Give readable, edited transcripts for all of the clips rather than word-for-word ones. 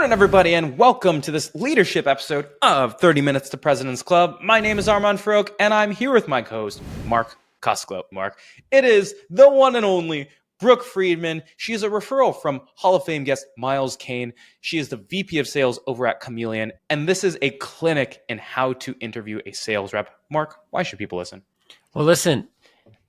morning, everybody, and welcome to this leadership episode of 30 Minutes to President's Club. My name is Armand Farouk, and I'm here with my co-host, Mark Kosklo. Mark, it is the one and only Brooke Freedman. She is a referral from Hall of Fame guest Miles Kane. She is the VP of Sales over at Chameleon, and this is a clinic in how to interview a sales rep. Mark, why should people listen? Well, listen,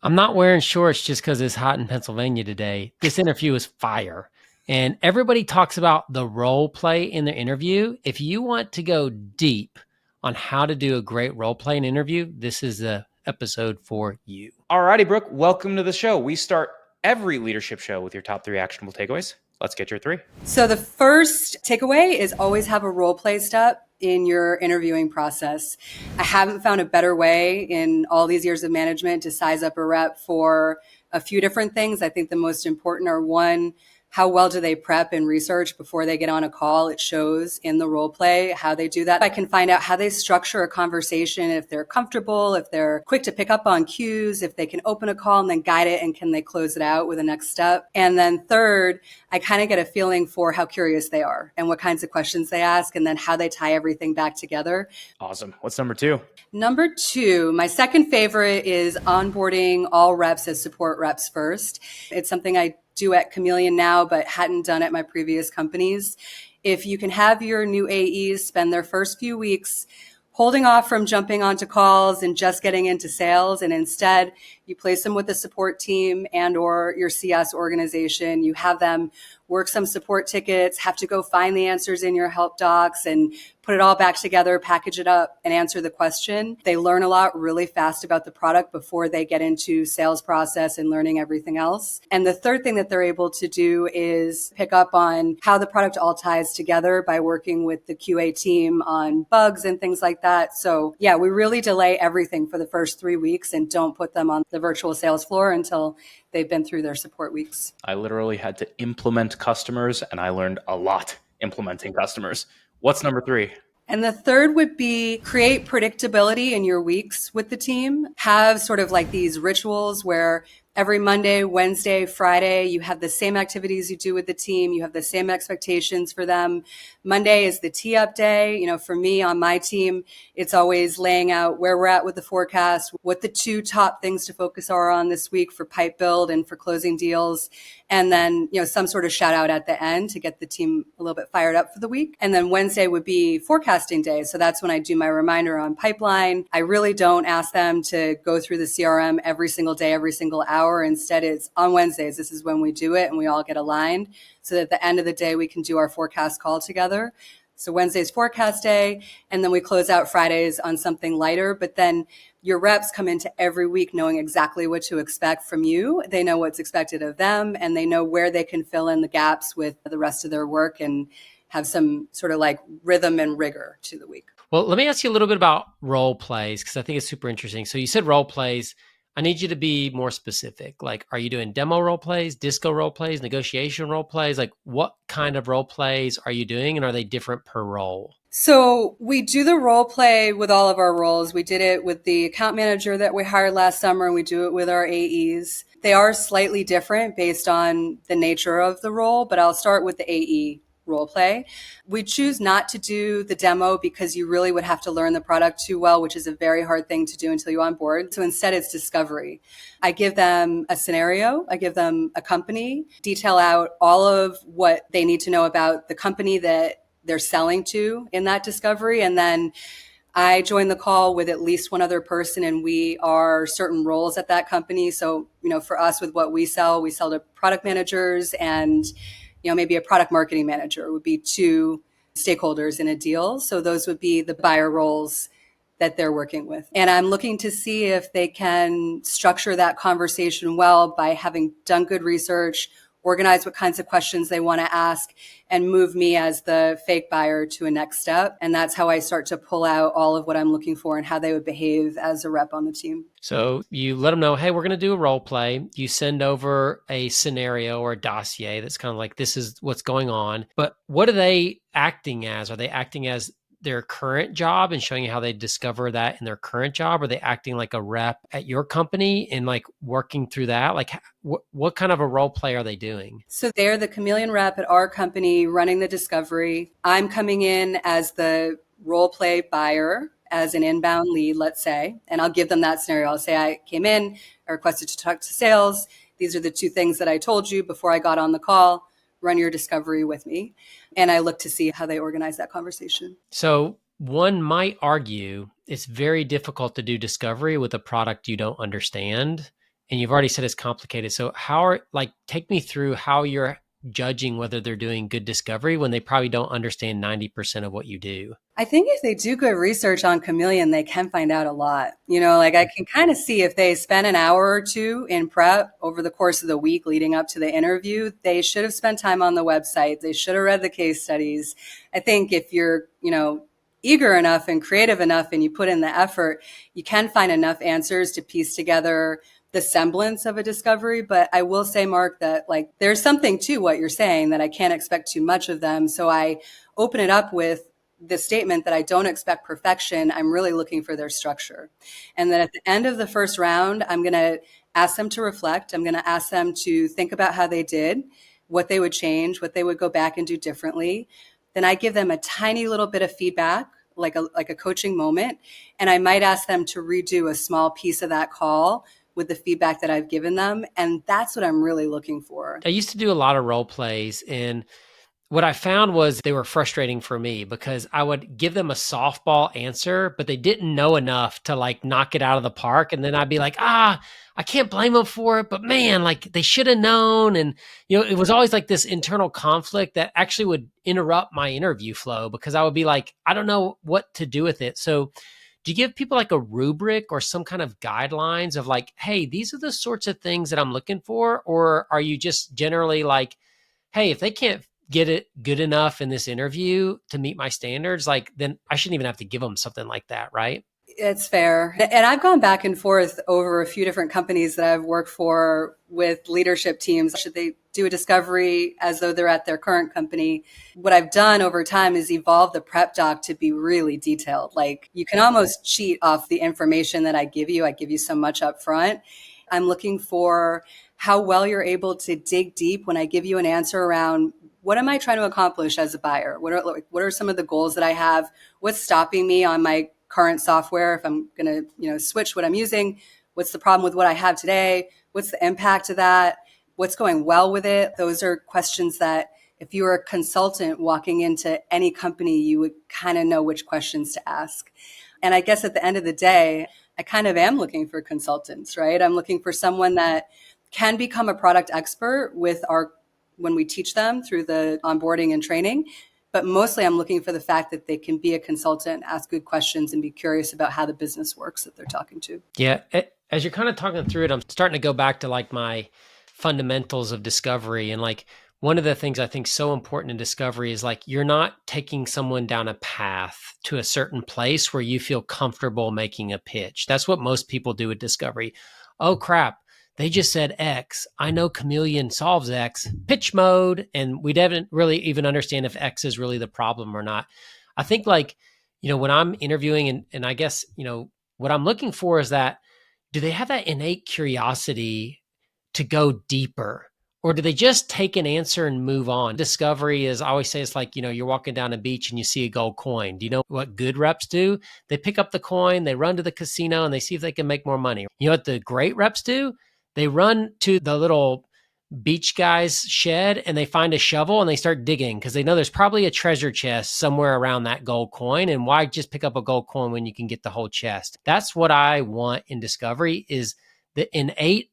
I'm not wearing shorts just because it's hot in Pennsylvania today. This interview is fire. And everybody talks about the role play in their interview. If you want to go deep on how to do a great role play in interview, this is the episode for you. Alrighty, Brooke, welcome to the show. We start every leadership show with your top 3 actionable takeaways. Let's get your 3. So the first takeaway is always have a role play step in your interviewing process. I haven't found a better way in all these years of management to size up a rep for a few different things. I think the most important are, one, how well do they prep and research before they get on a call? It shows in the role play how they do that. I can find out how they structure a conversation, if they're comfortable, if they're quick to pick up on cues, if they can open a call and then guide it, and can they close it out with a next step? And then third, I kind of get a feeling for how curious they are and what kinds of questions they ask, and then how they tie everything back together. Awesome. What's number 2? Number 2, my second favorite is onboarding all reps as support reps first. It's something I do at Chameleon now, but hadn't done at my previous companies. If you can have your new AEs spend their first few weeks holding off from jumping onto calls and just getting into sales, and instead you place them with the support team and or your CS organization, you have them work some support tickets, have to go find the answers in your help docs and put it all back together, package it up, and answer the question. They learn a lot really fast about the product before they get into sales process and learning everything else. And the third thing that they're able to do is pick up on how the product all ties together by working with the QA team on bugs and things like that. So yeah, we really delay everything for the first 3 weeks and don't put them on the virtual sales floor until they've been through their support weeks. I literally had to implement customers, and I learned a lot implementing customers. What's number 3? And the third would be create predictability in your weeks with the team. Have sort of like these rituals where every Monday, Wednesday, Friday, you have the same activities you do with the team. You have the same expectations for them. Monday is the tee up day. You know, for me on my team, it's always laying out where we're at with the forecast, what the 2 top things to focus are on this week for pipe build and for closing deals. And then, you know, some sort of shout out at the end to get the team a little bit fired up for the week. And then Wednesday would be forecasting day. So that's when I do my reminder on pipeline. I really don't ask them to go through the CRM every single day, every single hour. Instead, it's on Wednesdays. This is when we do it and we all get aligned so that at the end of the day, we can do our forecast call together. So Wednesday's forecast day, and then we close out Fridays on something lighter. But then your reps come into every week knowing exactly what to expect from you. They know what's expected of them, and they know where they can fill in the gaps with the rest of their work and have some sort of like rhythm and rigor to the week. Well, let me ask you a little bit about role plays, because I think it's super interesting. So you said role plays. I need you to be more specific. Like, are you doing demo role plays, disco role plays, negotiation role plays? Like, what kind of role plays are you doing, and are they different per role? So we do the role play with all of our roles. We did it with the account manager that we hired last summer, and we do it with our AEs. They are slightly different based on the nature of the role, but I'll start with the AE role play. We choose not to do the demo because you really would have to learn the product too well, which is a very hard thing to do until you onboard. So instead it's discovery. I give them a scenario, I give them a company, detail out all of what they need to know about the company that they're selling to in that discovery. And then I join the call with at least one other person, and we are certain roles at that company. So, you know, for us with what we sell to product managers and maybe a product marketing manager would be 2 stakeholders in a deal. So those would be the buyer roles that they're working with. And I'm looking to see if they can structure that conversation well by having done good research, organize what kinds of questions they want to ask, and move me as the fake buyer to a next step. And that's how I start to pull out all of what I'm looking for and how they would behave as a rep on the team. So you let them know, hey, we're going to do a role play. You send over a scenario or a dossier that's kind of like, this is what's going on. But what are they acting as? Are they acting as their current job and showing you how they discover that in their current job? Are they acting like a rep at your company and like working through that? Like what kind of a role play are they doing? So they're the chameleon rep at our company running the discovery. I'm coming in as the role play buyer, as an inbound lead, let's say, and I'll give them that scenario. I'll say, I came in, I requested to talk to sales. These are the two things that I told you before I got on the call. Run your discovery with me. And I look to see how they organize that conversation. So one might argue it's very difficult to do discovery with a product you don't understand. And you've already said it's complicated. So take me through how you're judging whether they're doing good discovery when they probably don't understand 90% of what you do. I think if they do good research on Chameleon, they can find out a lot. Like I can kind of see if they spend an hour or two in prep over the course of the week leading up to the interview, they should have spent time on the website. They should have read the case studies. I think if you're, eager enough and creative enough and you put in the effort, you can find enough answers to piece together the semblance of a discovery. But I will say, Mark, that there's something to what you're saying that I can't expect too much of them. So I open it up with the statement that I don't expect perfection. I'm really looking for their structure. And then at the end of the first round, I'm going to ask them to reflect. I'm going to ask them to think about how they did, what they would change, what they would go back and do differently. Then I give them a tiny little bit of feedback, like a coaching moment. And I might ask them to redo a small piece of that call with the feedback that I've given them. And that's what I'm really looking for. I used to do a lot of role plays, and what I found was they were frustrating for me because I would give them a softball answer, but they didn't know enough to knock it out of the park. And then I'd be like, I can't blame them for it, but man, they should have known. And, it was always this internal conflict that actually would interrupt my interview flow because I would be like, I don't know what to do with it. So do you give people a rubric or some kind of guidelines of hey, these are the sorts of things that I'm looking for? Or are you just generally hey, if they can't get it good enough in this interview to meet my standards, then I shouldn't even have to give them something like that, right? It's fair. And I've gone back and forth over a few different companies that I've worked for with leadership teams. Should they do a discovery as though they're at their current company? What I've done over time is evolve the prep doc to be really detailed. You can almost cheat off the information that I give you. I give you so much up front. I'm looking for how well you're able to dig deep when I give you an answer around what am I trying to accomplish as a buyer? What are some of the goals that I have? What's stopping me on my current software if I'm going to switch what I'm using? What's the problem with what I have today? What's the impact of that? What's going well with it? Those are questions that if you were a consultant walking into any company, you would kind of know which questions to ask. And I guess at the end of the day, I kind of am looking for consultants, right? I'm looking for someone that can become a product expert when we teach them through the onboarding and training. But mostly I'm looking for the fact that they can be a consultant, ask good questions, and be curious about how the business works that they're talking to. Yeah. As you're kind of talking through it, I'm starting to go back to my fundamentals of discovery. And one of the things I think so important in discovery is you're not taking someone down a path to a certain place where you feel comfortable making a pitch. That's what most people do with discovery. Oh, crap. They just said X. I know Chameleon solves X. Pitch mode. And we didn't really even understand if X is really the problem or not. I think when I'm interviewing and I guess, what I'm looking for is that, do they have that innate curiosity to go deeper? Or do they just take an answer and move on? Discovery is, I always say, it's you're walking down a beach and you see a gold coin. Do you know what good reps do? They pick up the coin, they run to the casino, and they see if they can make more money. You know what the great reps do? They run to the little beach guy's shed and they find a shovel and they start digging because they know there's probably a treasure chest somewhere around that gold coin. And why just pick up a gold coin when you can get the whole chest? That's what I want in discovery, is the innate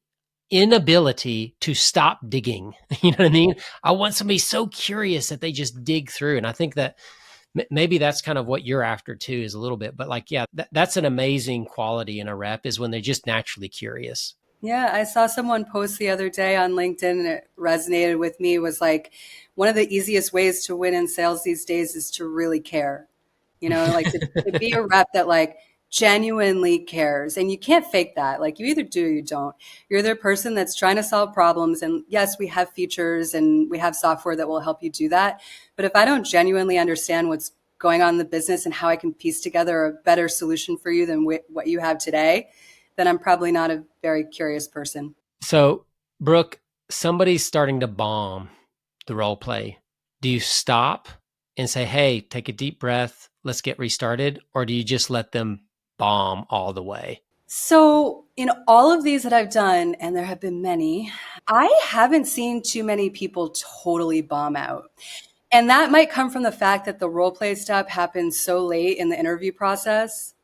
inability to stop digging. You know what I mean? I want somebody so curious that they just dig through. And I think that maybe that's kind of what you're after too, is a little bit, but that's an amazing quality in a rep, is when they're just naturally curious. Yeah, I saw someone post the other day on LinkedIn and it resonated with me, was one of the easiest ways to win in sales these days is to really care. To be a rep that genuinely cares. And you can't fake that. You either do or you don't. You're the person that's trying to solve problems. And yes, we have features and we have software that will help you do that. But if I don't genuinely understand what's going on in the business and how I can piece together a better solution for you than what you have today, then I'm probably not a very curious person. So, Brooke, somebody's starting to bomb the role play. Do you stop and say, hey, take a deep breath, let's get restarted? Or do you just let them bomb all the way? So in all of these that I've done, and there have been many, I haven't seen too many people totally bomb out. And that might come from the fact that the role play step happens so late in the interview process.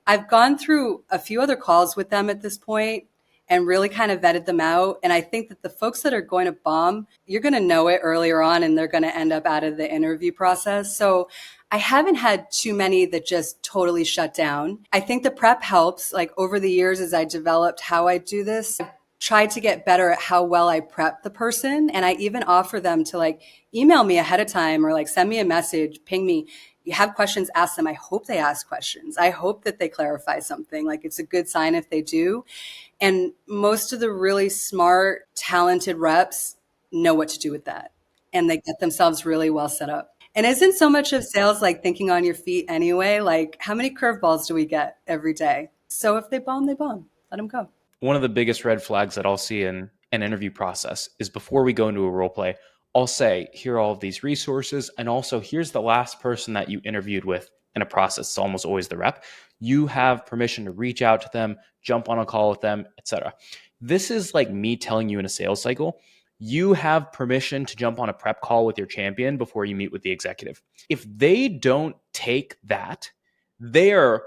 I've gone through a few other calls with them at this point and really kind of vetted them out. And I think that the folks that are going to bomb, you're going to know it earlier on and they're going to end up out of the interview process. So I haven't had too many that just totally shut down. I think the prep helps. Like over the years, as I developed how I do this, I've tried to get better at how well I prep the person. And I even offer them to like email me ahead of time or like send me a message, ping me. You have questions, ask them. I hope they ask questions. I hope that they clarify something. Like it's a good sign if they do. And most of the really smart, talented reps know what to do with that. And they get themselves really well set up. And isn't so much of sales like thinking on your feet anyway? Like how many curveballs do we get every day? So if they bomb, they bomb. Let them go. One of the biggest red flags that I'll see in an interview process is before we go into a role play, I'll say, here are all of these resources. And also, here's the last person that you interviewed with in a process. It's almost always the rep. You have permission to reach out to them, jump on a call with them, etc. This is like me telling you in a sales cycle, you have permission to jump on a prep call with your champion before you meet with the executive. If they don't take that, they are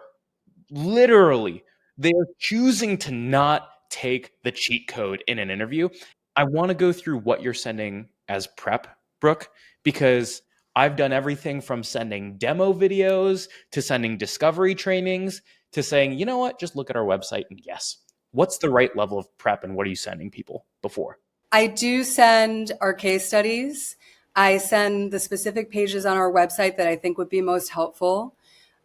choosing to not take the cheat code in an interview. I want to go through what you're sending as prep, Brooke, because I've done everything from sending demo videos to sending discovery trainings to saying, you know what, just look at our website and guess. What's the right level of prep and what are you sending people before? I do send our case studies. I send the specific pages on our website that I think would be most helpful.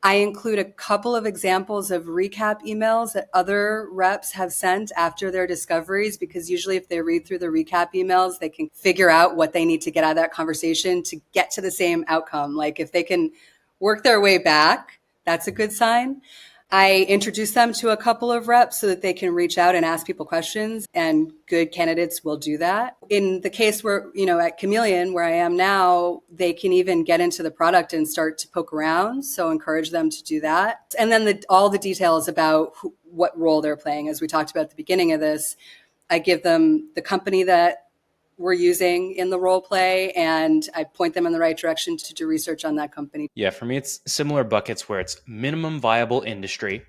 I include a couple of examples of recap emails that other reps have sent after their discoveries, because usually if they read through the recap emails, they can figure out what they need to get out of that conversation to get to the same outcome. Like if they can work their way back, that's a good sign. I introduce them to a couple of reps so that they can reach out and ask people questions, and good candidates will do that. In the case where, at Chameleon, where I am now, they can even get into the product and start to poke around. So encourage them to do that. And then all the details about what role they're playing, as we talked about at the beginning of this, I give them the company that we're using in the role play, and I point them in the right direction to do research on that company. Yeah, for me, it's similar buckets where it's minimum viable industry,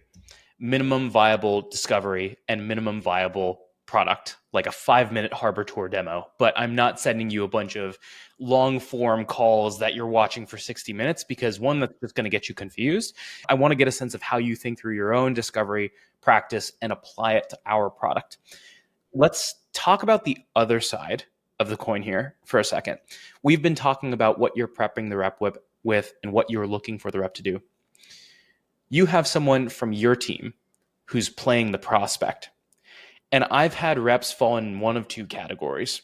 minimum viable discovery, and minimum viable product, like a 5-minute harbor tour demo. But I'm not sending you a bunch of long form calls that you're watching for 60 minutes because one, that's just going to get you confused. I want to get a sense of how you think through your own discovery practice and apply it to our product. Let's talk about the other side of the coin here for a second. We've been talking about what you're prepping the rep with and what you're looking for the rep to do. You have someone from your team who's playing the prospect. And I've had reps fall in one of two categories.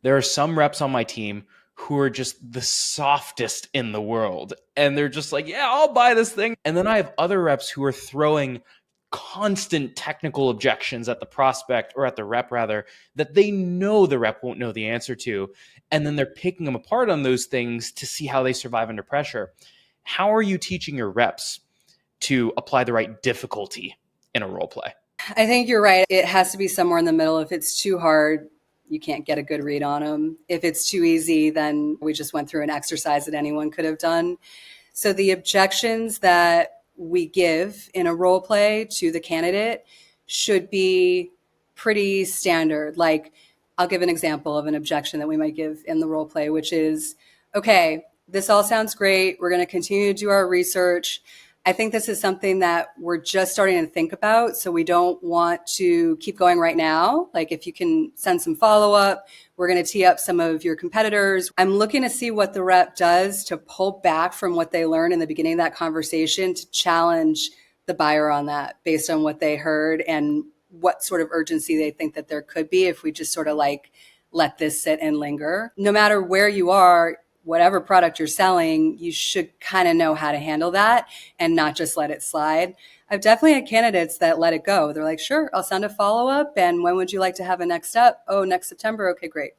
There are some reps on my team who are just the softest in the world. And they're just like, yeah, I'll buy this thing. And then I have other reps who are throwing constant technical objections at the prospect, or at the rep rather, that they know the rep won't know the answer to. And then they're picking them apart on those things to see how they survive under pressure. How are you teaching your reps to apply the right difficulty in a role play? I think you're right. It has to be somewhere in the middle. If it's too hard, you can't get a good read on them. If it's too easy, then we just went through an exercise that anyone could have done. So the objections that we give in a role play to the candidate should be pretty standard. Like, I'll give an example of an objection that we might give in the role play, which is, okay, this all sounds great. We're going to continue to do our research. I think this is something that we're just starting to think about, so we don't want to keep going right now. Like, if you can send some follow-up, we're going to tee up some of your competitors. I'm looking to see what the rep does to pull back from what they learned in the beginning of that conversation to challenge the buyer on that based on what they heard and what sort of urgency they think that there could be if we just sort of like let this sit and linger. No matter where you are, whatever product you're selling, you should kind of know how to handle that and not just let it slide. I've definitely had candidates that let it go. They're like, sure, I'll send a follow-up. And when would you like to have a next step? Oh, next September. Okay, great.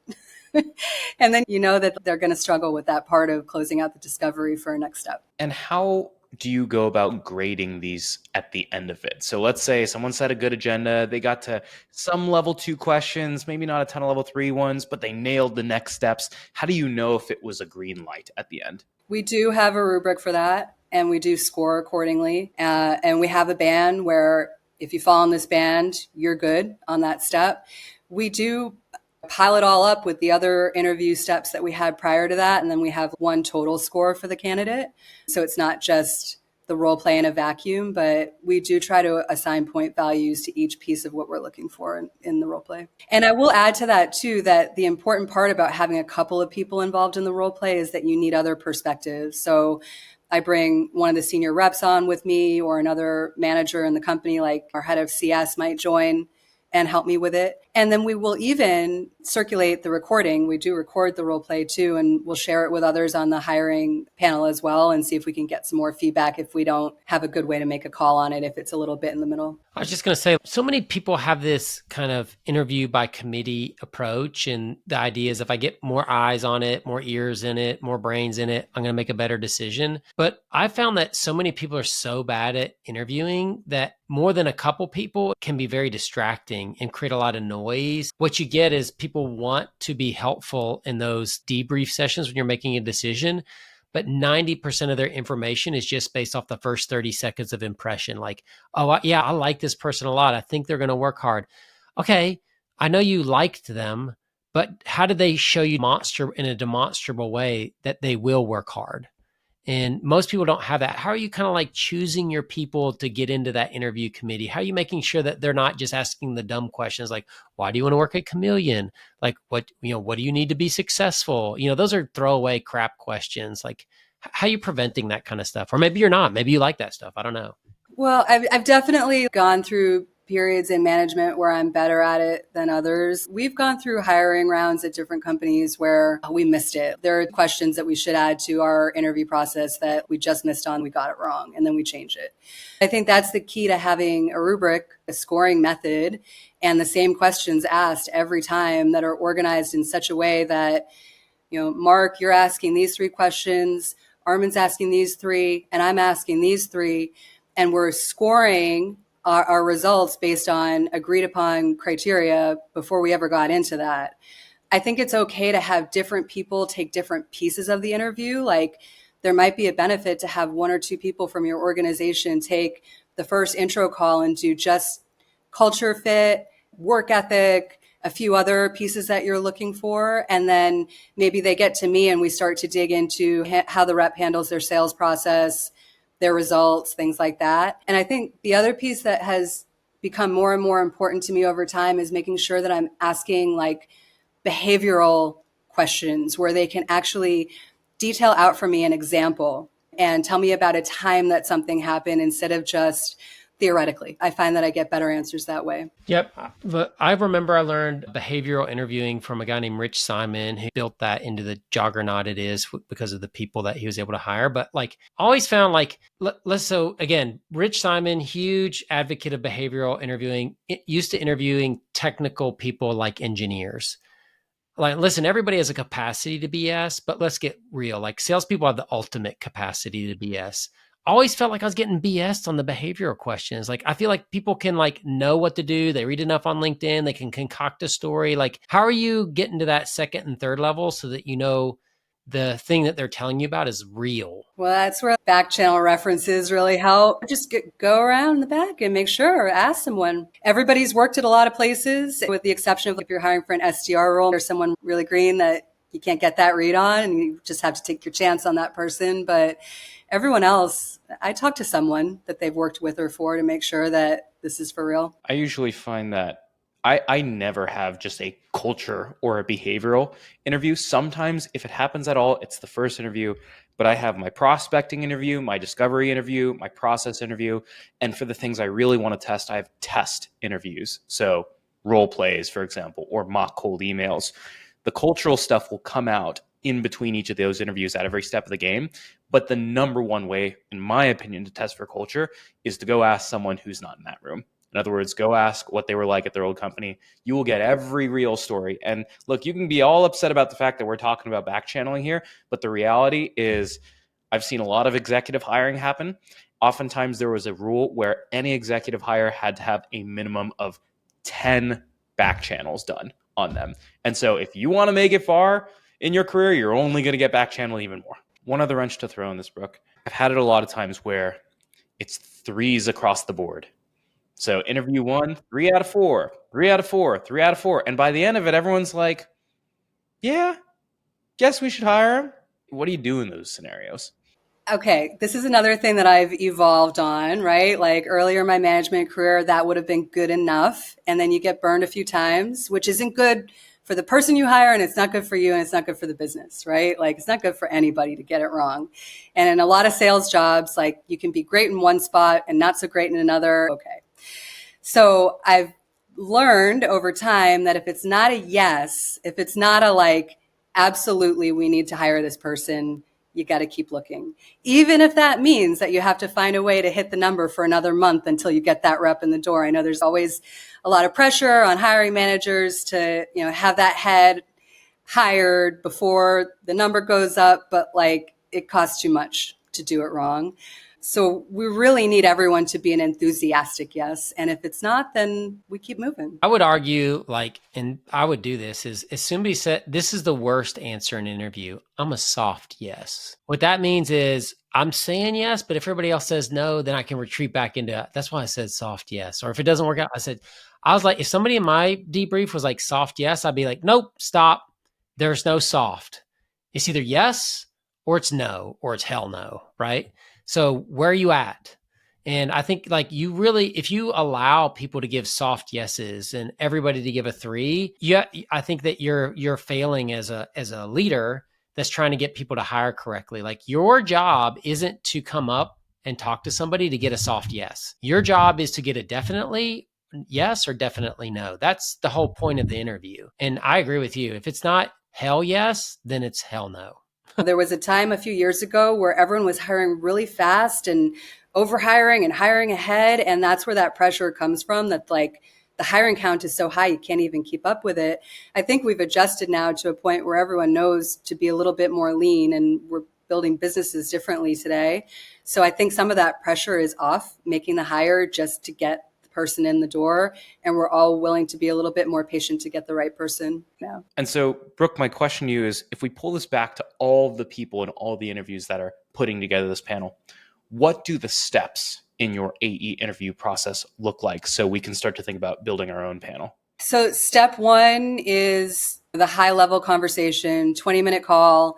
And then you know that they're going to struggle with that part of closing out the discovery for a next step. And how do you go about grading these at the end of it? So let's say someone set a good agenda. They got to some level 2 questions, maybe not a ton of level 3 ones, but they nailed the next steps. How do you know if it was a green light at the end? We do have a rubric for that, and we do score accordingly. And we have a band where if you fall in this band, you're good on that step. We do pile it all up with the other interview steps that we had prior to that. And then we have one total score for the candidate. So it's not just the role play in a vacuum, but we do try to assign point values to each piece of what we're looking for in the role play. And I will add to that too, that the important part about having a couple of people involved in the role play is that you need other perspectives. So I bring one of the senior reps on with me, or another manager in the company, like our head of CS might join and help me with it. And then we will even circulate the recording. We do record the role play too, and we'll share it with others on the hiring panel as well, and see if we can get some more feedback if we don't have a good way to make a call on it, if it's a little bit in the middle. I was just going to say, so many people have this kind of interview by committee approach. And the idea is if I get more eyes on it, more ears in it, more brains in it, I'm going to make a better decision. But I found that so many people are so bad at interviewing that more than a couple people can be very distracting and create a lot of noise. What you get is people want to be helpful in those debrief sessions when you're making a decision, but 90% of their information is just based off the first 30 seconds of impression. Like, oh, yeah, I like this person a lot. I think they're going to work hard. Okay, I know you liked them, but how did they show you in a demonstrable way that they will work hard? And most people don't have that. How are you kind of like choosing your people to get into that interview committee? How are you making sure that they're not just asking the dumb questions like, why do you want to work at Chameleon? Like, what do you need to be successful? Those are throwaway crap questions. Like, how are you preventing that kind of stuff? Or maybe you're not. Maybe you like that stuff. I don't know. Well, I've definitely gone through periods in management where I'm better at it than others. We've gone through hiring rounds at different companies where we missed it. There are questions that we should add to our interview process that we just missed on, we got it wrong, and then we change it. I think that's the key to having a rubric, a scoring method, and the same questions asked every time that are organized in such a way that, Mark, you're asking these 3 questions, Armin's asking these 3, and I'm asking these 3, and we're scoring our results based on agreed upon criteria before we ever got into that. I think it's okay to have different people take different pieces of the interview. Like, there might be a benefit to have 1 or 2 people from your organization take the first intro call and do just culture fit, work ethic, a few other pieces that you're looking for. And then maybe they get to me and we start to dig into how the rep handles their sales process, their results, things like that. And I think the other piece that has become more and more important to me over time is making sure that I'm asking like behavioral questions where they can actually detail out for me an example and tell me about a time that something happened instead of just theoretically. I find that I get better answers that way. Yep. But I remember I learned behavioral interviewing from a guy named Rich Simon, who built that into the juggernaut it is because of the people that he was able to hire. But like, I always found like, so again, Rich Simon, huge advocate of behavioral interviewing, used to interviewing technical people like engineers. Like, listen, everybody has a capacity to BS, but let's get real. Like, salespeople have the ultimate capacity to BS. Always felt like I was getting BS'd on the behavioral questions. Like, I feel like people can like know what to do. They read enough on LinkedIn. They can concoct a story. Like, how are you getting to that second and third level so that the thing that they're telling you about is real? Well, that's where back channel references really help. Just go around the back and make sure, ask someone. Everybody's worked at a lot of places, with the exception of if you're hiring for an SDR role or someone really green that you can't get that read on and you just have to take your chance on that person. But everyone else, I talk to someone that they've worked with or for to make sure that this is for real. I usually find that I never have just a culture or a behavioral interview. Sometimes if it happens at all, it's the first interview, but I have my prospecting interview, my discovery interview, my process interview. And for the things I really want to test, I have test interviews. So role plays, for example, or mock cold emails. The cultural stuff will come out in between each of those interviews at every step of the game. But the number one way, in my opinion, to test for culture is to go ask someone who's not in that room. In other words, go ask what they were like at their old company. You will get every real story. And look, you can be all upset about the fact that we're talking about back channeling here, but the reality is I've seen a lot of executive hiring happen. Oftentimes there was a rule where any executive hire had to have a minimum of 10 back channels done on them. And so if you want to make it far in your career, you're only going to get back channel even more. One other wrench to throw in this, Brooke. I've had it a lot of times where it's threes across the board. So interview 1, 3 out of 4, 3 out of 4, 3 out of 4. And by the end of it, everyone's like, yeah, guess we should hire him. What do you do in those scenarios? Okay, this is another thing that I've evolved on, right? Like earlier in my management career, that would have been good enough. And then you get burned a few times, which isn't good for the person you hire, and it's not good for you, and it's not good for the business, right? Like it's not good for anybody to get it wrong. And in a lot of sales jobs, like you can be great in one spot and not so great in another. Okay. So I've learned over time that if it's not a yes, if it's not a like, absolutely, we need to hire this person, you got to keep looking. Even if that means that you have to find a way to hit the number for another month until you get that rep in the door. I know there's always a lot of pressure on hiring managers to, have that head hired before the number goes up, but like it costs too much to do it wrong. So we really need everyone to be an enthusiastic yes. And if it's not, then we keep moving. I would argue and I would do this is if somebody said, this is the worst answer in an interview, I'm a soft yes. What that means is I'm saying yes, but if everybody else says no, then I can retreat back into, that's why I said soft yes. Or if it doesn't work out, I was like, if somebody in my debrief was like soft yes, I'd be like, nope, stop. There's no soft. It's either yes or it's no, or it's hell no, right? So where are you at? And I think like you really, if you allow people to give soft yeses and everybody to give a 3, I think that you're failing as a leader that's trying to get people to hire correctly. Like your job isn't to come up and talk to somebody to get a soft yes. Your job is to get a definitely yes or definitely no. That's the whole point of the interview. And I agree with you. If it's not hell yes, then it's hell no. There was a time a few years ago where everyone was hiring really fast and overhiring and hiring ahead. And that's where that pressure comes from, that like the hiring count is so high, you can't even keep up with it. I think we've adjusted now to a point where everyone knows to be a little bit more lean, and we're building businesses differently today. So I think some of that pressure is off, making the hire just to get person in the door, and we're all willing to be a little bit more patient to get the right person now. And so, Brooke, my question to you is, if we pull this back to all the people and all the interviews that are putting together this panel, what do the steps in your AE interview process look like so we can start to think about building our own panel? So step 1 is the high level conversation, 20-minute call.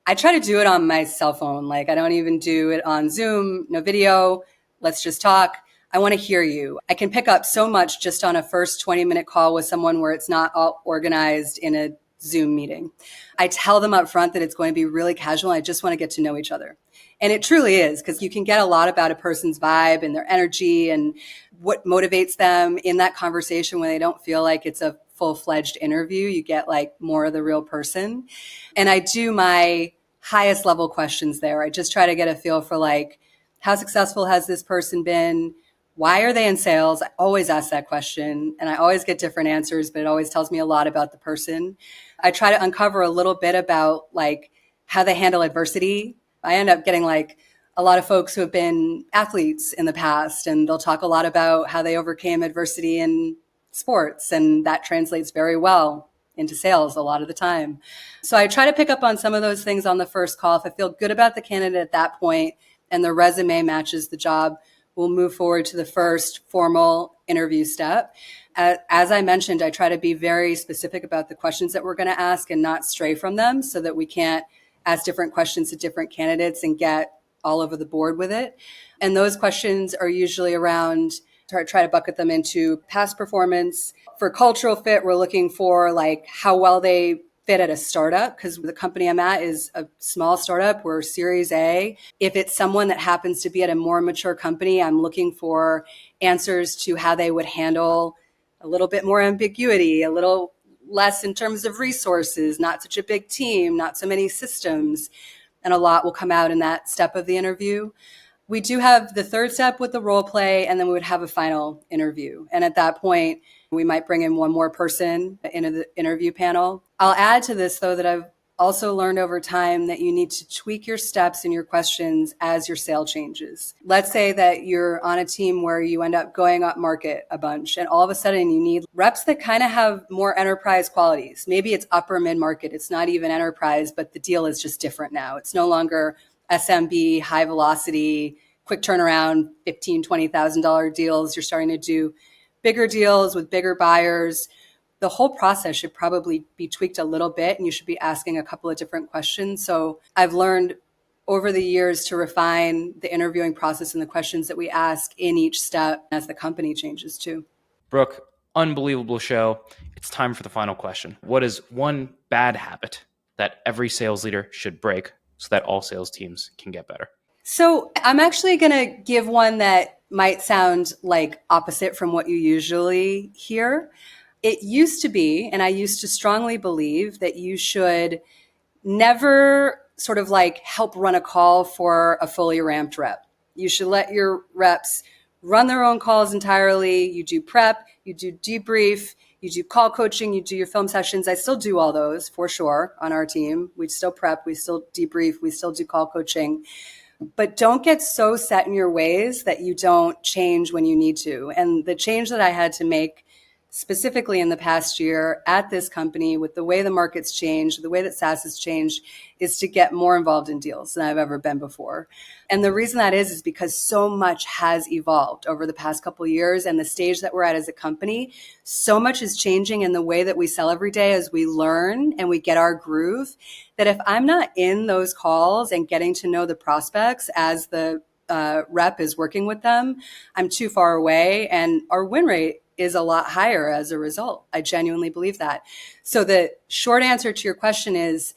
I try to do it on my cell phone. Like I don't even do it on Zoom, no video. Let's just talk. I want to hear you. I can pick up so much just on a first 20-minute call with someone where it's not all organized in a Zoom meeting. I tell them up front that it's going to be really casual. I just want to get to know each other. And it truly is, because you can get a lot about a person's vibe and their energy and what motivates them in that conversation when they don't feel like it's a full-fledged interview. You get like more of the real person. And I do my highest level questions there. I just try to get a feel for like, how successful has this person been? Why are they in sales? I always ask that question, and I always get different answers, but it always tells me a lot about the person. I try to uncover a little bit about like how they handle adversity. I end up getting like a lot of folks who have been athletes in the past, and they'll talk a lot about how they overcame adversity in sports, and that translates very well into sales a lot of the time. So I try to pick up on some of those things on the first call. If I feel good about the candidate at that point and the resume matches the job, we'll move forward to the first formal interview step. As I mentioned, I try to be very specific about the questions that we're going to ask and not stray from them, so that we can't ask different questions to different candidates and get all over the board with it. And those questions are usually around, try to bucket them into past performance. For cultural fit, we're looking for like how well they fit at a startup, because the company I'm at is a small startup. We're Series A. If it's someone that happens to be at a more mature company, I'm looking for answers to how they would handle a little bit more ambiguity, a little less in terms of resources, not such a big team, not so many systems, and a lot will come out in that step of the interview. We do have the third step with the role play, and then we would have a final interview. And at that point, we might bring in one more person into the interview panel. I'll add to this, though, that I've also learned over time that you need to tweak your steps and your questions as your sale changes. Let's say that you're on a team where you end up going up market a bunch, and all of a sudden you need reps that kind of have more enterprise qualities. Maybe it's upper mid-market. It's not even enterprise, but the deal is just different now. It's no longer SMB, high velocity, quick turnaround, $15,000, $20,000 deals. You're starting to do bigger deals with bigger buyers. The whole process should probably be tweaked a little bit, and you should be asking a couple of different questions. So I've learned over the years to refine the interviewing process and the questions that we ask in each step as the company changes too. Brooke, unbelievable show. It's time for the final question. What is one bad habit that every sales leader should break so that all sales teams can get better? So I'm actually going to give one that might sound like opposite from what you usually hear. It used to be, and I used to strongly believe, that you should never sort of like help run a call for a fully ramped rep. You should let your reps run their own calls entirely. You do prep, you do debrief, you do call coaching, you do your film sessions. I still do all those for sure on our team. We still prep, we still debrief, we still do call coaching. But don't get so set in your ways that you don't change when you need to. And the change that I had to make specifically in the past year at this company, with the way the market's changed, the way that SaaS has changed, is to get more involved in deals than I've ever been before. And the reason that is because so much has evolved over the past couple of years, and the stage that we're at as a company, so much is changing in the way that we sell every day as we learn and we get our groove, that if I'm not in those calls and getting to know the prospects as the rep is working with them, I'm too far away, and our win rate is a lot higher as a result. I genuinely believe that. So the short answer to your question is,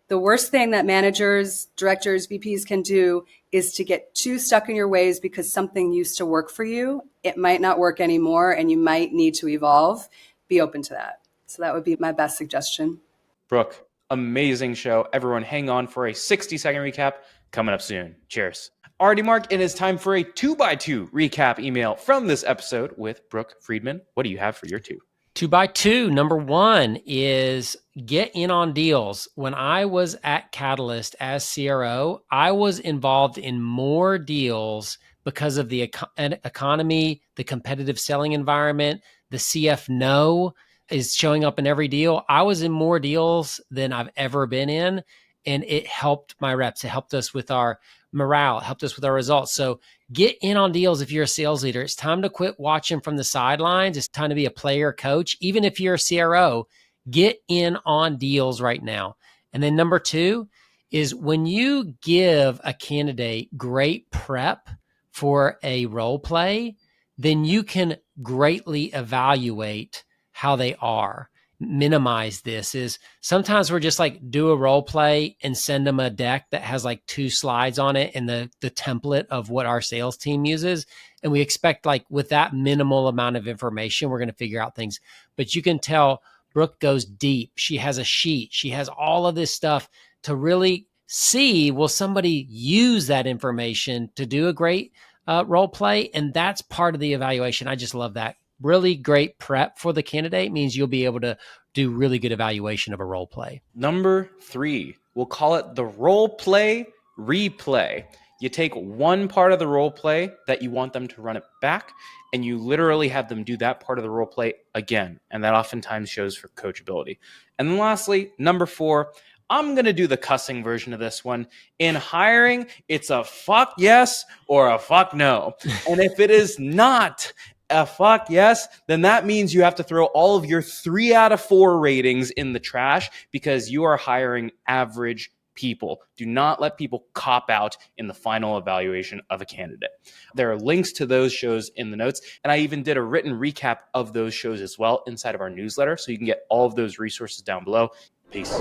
the worst thing that managers, directors, VPs can do is to get too stuck in your ways because something used to work for you. It might not work anymore, and you might need to evolve. Be open to that. So that would be my best suggestion. Brooke, amazing show. Everyone hang on for a 60-second recap coming up soon. Cheers. Alrighty, Mark, it is time for a 2x2 recap email from this episode with Brooke Freedman. What do you have for your 2? 2x2. Number 1 is get in on deals. When I was at Catalyst as CRO, I was involved in more deals because of the economy, the competitive selling environment. The CF no is showing up in every deal. I was in more deals than I've ever been in, and it helped my reps. It helped us with our morale. It helped us with our results. So get in on deals if you're a sales leader. It's time to quit watching from the sidelines. It's time to be a player coach. Even if you're a CRO, get in on deals right now. And then number 2 is when you give a candidate great prep for a role play, then you can greatly evaluate how they are. Minimize this is sometimes we're just like do a role play and send them a deck that has like 2 slides on it and the template of what our sales team uses. And we expect like with that minimal amount of information, we're going to figure out things. But you can tell Brooke goes deep. She has a sheet. She has all of this stuff to really see, will somebody use that information to do a great role play? And that's part of the evaluation. I just love that. Really great prep for the candidate means you'll be able to do really good evaluation of a role play. Number 3, we'll call it the role play replay. You take one part of the role play that you want them to run it back, and you literally have them do that part of the role play again. And that oftentimes shows for coachability. And then lastly, number 4, I'm going to do the cussing version of this one. In hiring, it's a fuck yes or a fuck no. And if it is not a fuck yes, then that means you have to throw all of your 3 out of 4 ratings in the trash because you are hiring average people. Do not let people cop out in the final evaluation of a candidate. There are links to those shows in the notes, and I even did a written recap of those shows as well inside of our newsletter, so you can get all of those resources down below. Peace.